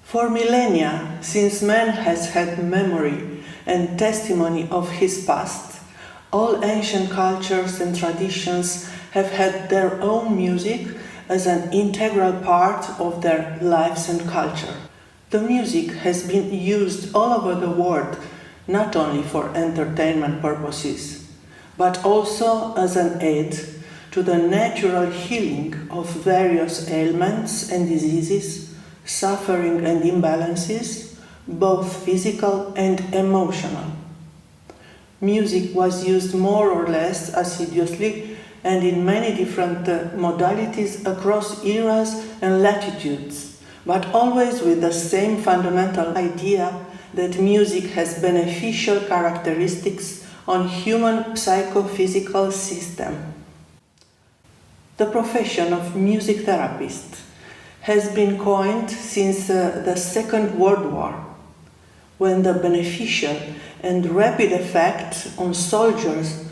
For millennia, since man has had memory and testimony of his past, all ancient cultures and traditions have had their own music as an integral part of their lives and culture. The music has been used all over the world, not only for entertainment purposes, but also as an aid to the natural healing of various ailments and diseases, suffering and imbalances, both physical and emotional. Music was used more or less assiduously and in many different modalities across eras and latitudes, but always with the same fundamental idea that music has beneficial characteristics on human psychophysical system. The profession of music therapist has been coined since the Second World War, when the beneficial and rapid effect on soldiers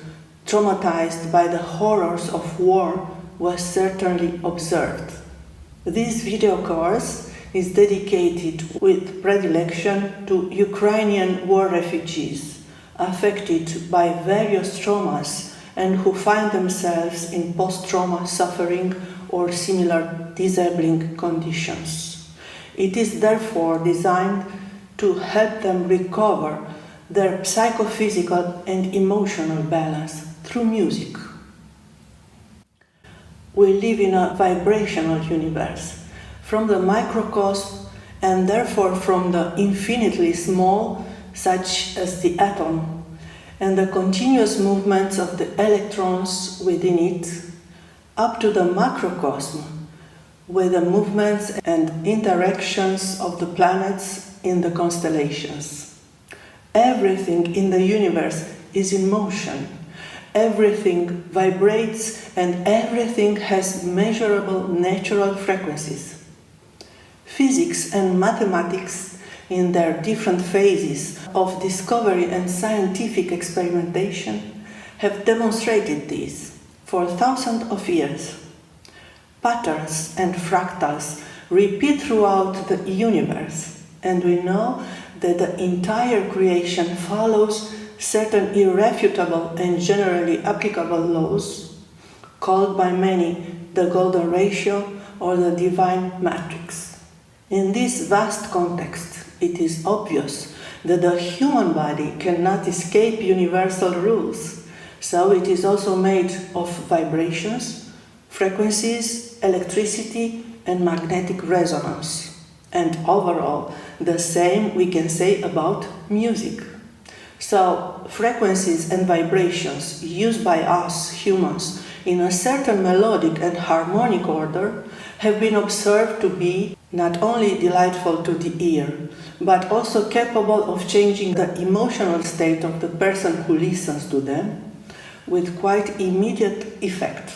traumatized by the horrors of war was certainly observed. This video course is dedicated with predilection to Ukrainian war refugees affected by various traumas and who find themselves in post-trauma suffering or similar disabling conditions. It is therefore designed to help them recover their psychophysical and emotional balance through music. We live in a vibrational universe, from the microcosm and therefore from the infinitely small, such as the atom, and the continuous movements of the electrons within it, up to the macrocosm, with the movements and interactions of the planets in the constellations. Everything in the universe is in motion. Everything vibrates and everything has measurable natural frequencies. Physics and mathematics, in their different phases of discovery and scientific experimentation, have demonstrated this for thousands of years. Patterns and fractals repeat throughout the universe, and we know that the entire creation follows certain irrefutable and generally applicable laws, called by many the golden ratio or the divine matrix. In this vast context, it is obvious that the human body cannot escape universal rules, so it is also made of vibrations, frequencies, electricity, and magnetic resonance. And overall, the same we can say about music. So, frequencies and vibrations used by us humans in a certain melodic and harmonic order have been observed to be not only delightful to the ear, but also capable of changing the emotional state of the person who listens to them with quite immediate effect.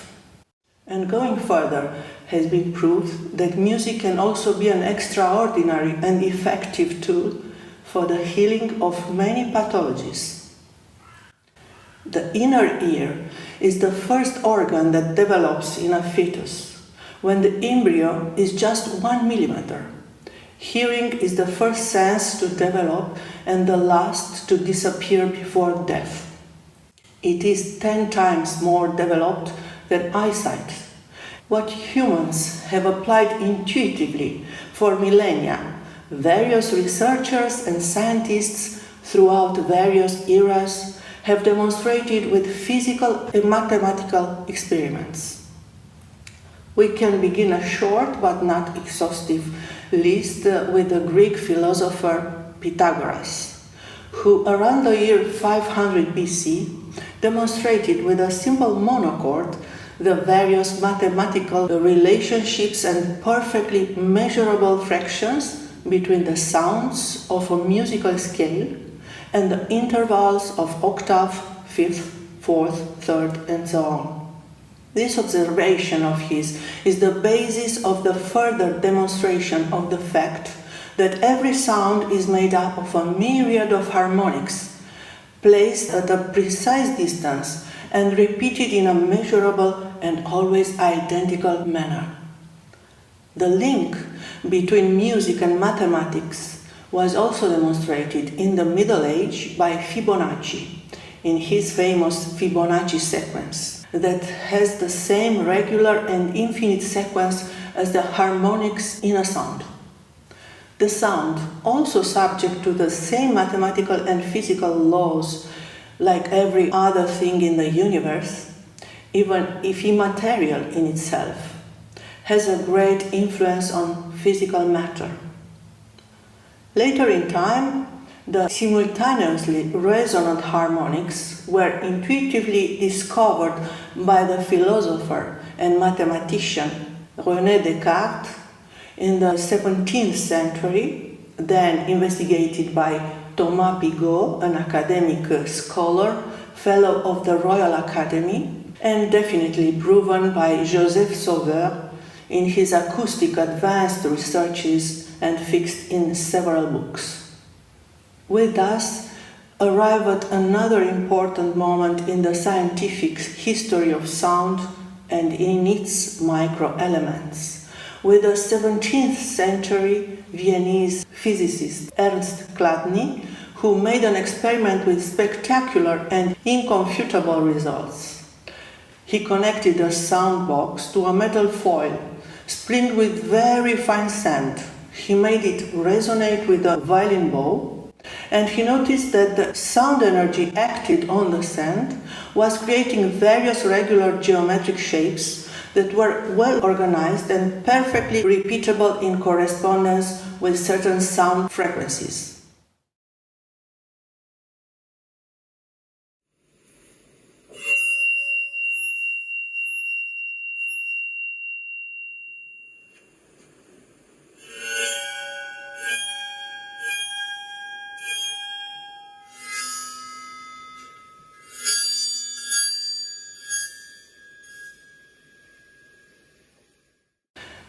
And going further, has been proved that music can also be an extraordinary and effective tool for the healing of many pathologies. The inner ear is the first organ that develops in a fetus, when the embryo is just 1 millimeter. Hearing is the first sense to develop and the last to disappear before death. It is 10 times more developed than eyesight. What humans have applied intuitively for millennia, various researchers and scientists throughout various eras have demonstrated with physical and mathematical experiments. We can begin a short but not exhaustive list with the Greek philosopher Pythagoras, who around the year 500 BC demonstrated with a simple monochord the various mathematical relationships and perfectly measurable fractions between the sounds of a musical scale and the intervals of octave, fifth, fourth, third, and so on. This observation of his is the basis of the further demonstration of the fact that every sound is made up of a myriad of harmonics, placed at a precise distance and repeated in a measurable and always identical manner. The link between music and mathematics was also demonstrated in the Middle Age by Fibonacci in his famous Fibonacci sequence that has the same regular and infinite sequence as the harmonics in a sound. The sound, also subject to the same mathematical and physical laws like every other thing in the universe, even if immaterial in itself, has a great influence on physical matter. Later in time, the simultaneously resonant harmonics were intuitively discovered by the philosopher and mathematician René Descartes in the 17th century, then investigated by Thomas Pigot, an academic scholar, fellow of the Royal Academy, and definitely proven by Joseph Sauveur in his acoustic advanced researches and fixed in several books. We thus arrive at another important moment in the scientific history of sound and in its microelements, with the 17th century Viennese physicist Ernst Chladni, who made an experiment with spectacular and inconfutable results. He connected a sound box to a metal foil, sprinkled with very fine sand. He made it resonate with a violin bow, and he noticed that the sound energy acted on the sand was creating various regular geometric shapes that were well organized and perfectly repeatable in correspondence with certain sound frequencies.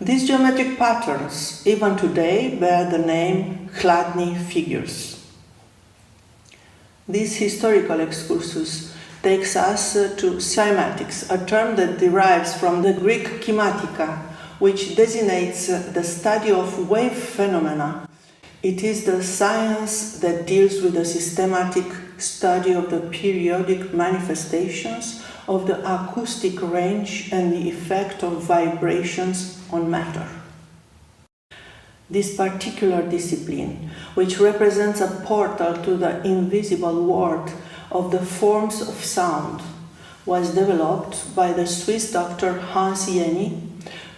These geometric patterns, even today, bear the name Chladni figures. This historical excursus takes us to cymatics, a term that derives from the Greek kymatika, which designates the study of wave phenomena. It is the science that deals with the systematic study of the periodic manifestations of the acoustic range and the effect of vibrations on matter. This particular discipline, which represents a portal to the invisible world of the forms of sound, was developed by the Swiss doctor Hans Jenny,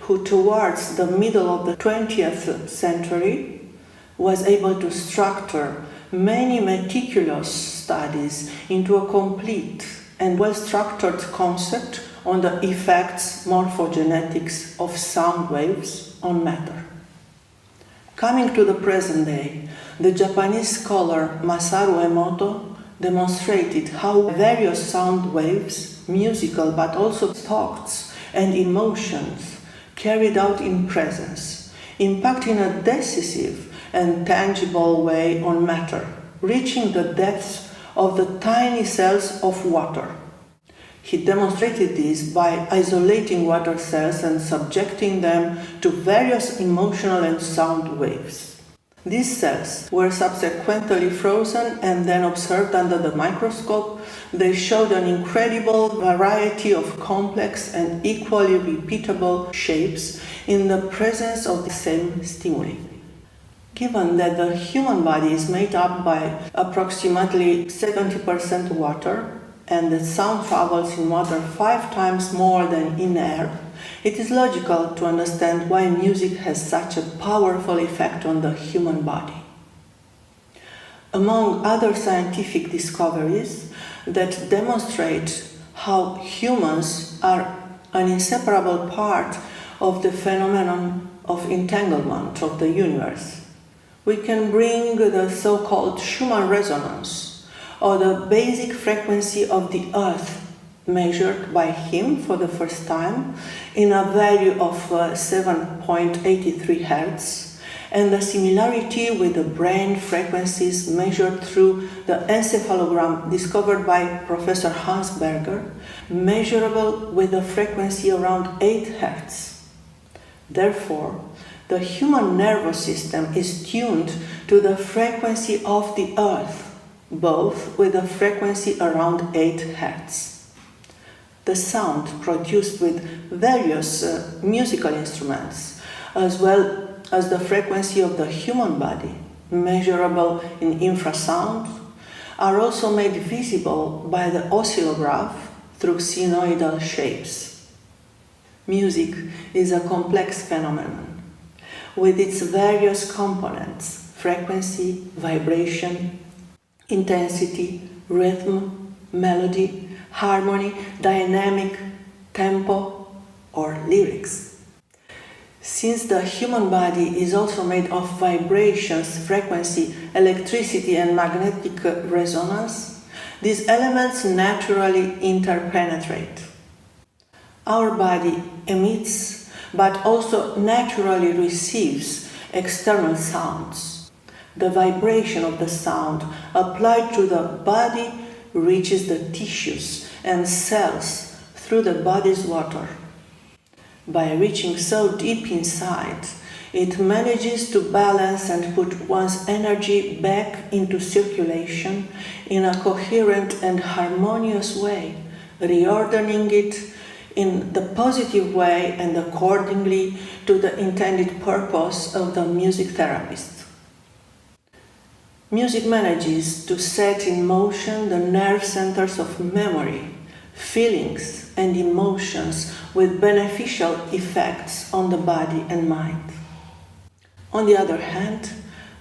who towards the middle of the 20th century was able to structure many meticulous studies into a complete and well-structured concept on the effects morphogenetics of sound waves on matter. Coming to the present day, the Japanese scholar Masaru Emoto demonstrated how various sound waves, musical but also thoughts and emotions carried out in presence, impact in a decisive and tangible way on matter, reaching the depths of the tiny cells of water. He demonstrated this by isolating water cells and subjecting them to various emotional and sound waves. These cells were subsequently frozen and then observed under the microscope. They showed an incredible variety of complex and equally repeatable shapes in the presence of the same stimuli. Given that the human body is made up by approximately 70% water and that sound travels in water 5 times more than in air, it is logical to understand why music has such a powerful effect on the human body. Among other scientific discoveries that demonstrate how humans are an inseparable part of the phenomenon of entanglement of the universe, we can bring the so-called Schumann resonance, or the basic frequency of the Earth, measured by him for the first time in a value of 7.83 Hz, and the similarity with the brain frequencies measured through the encephalogram discovered by Professor Hans Berger, measurable with a frequency around 8 Hz. Therefore, The human nervous system is tuned to the frequency of the earth, both with a frequency around 8 Hz. The sound produced with various musical instruments, as well as the frequency of the human body, measurable in infrasound, are also made visible by the oscillograph through sinusoidal shapes. Music is a complex phenomenon, with its various components: frequency, vibration, intensity, rhythm, melody, harmony, dynamic, tempo, or lyrics. Since the human body is also made of vibrations, frequency, electricity, and magnetic resonance, these elements naturally interpenetrate. Our body emits, but also naturally receives external sounds. The vibration of the sound applied to the body reaches the tissues and cells through the body's water. By reaching so deep inside, it manages to balance and put one's energy back into circulation in a coherent and harmonious way, reordering it in the positive way and accordingly to the intended purpose of the music therapist. Music manages to set in motion the nerve centers of memory, feelings, and emotions with beneficial effects on the body and mind. On the other hand,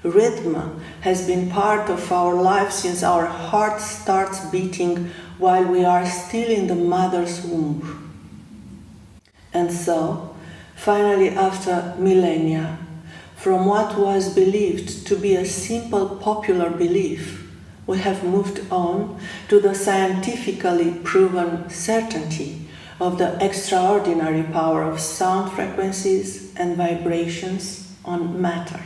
rhythm has been part of our life since our heart starts beating while we are still in the mother's womb. And so, finally, after millennia, from what was believed to be a simple popular belief, we have moved on to the scientifically proven certainty of the extraordinary power of sound frequencies and vibrations on matter.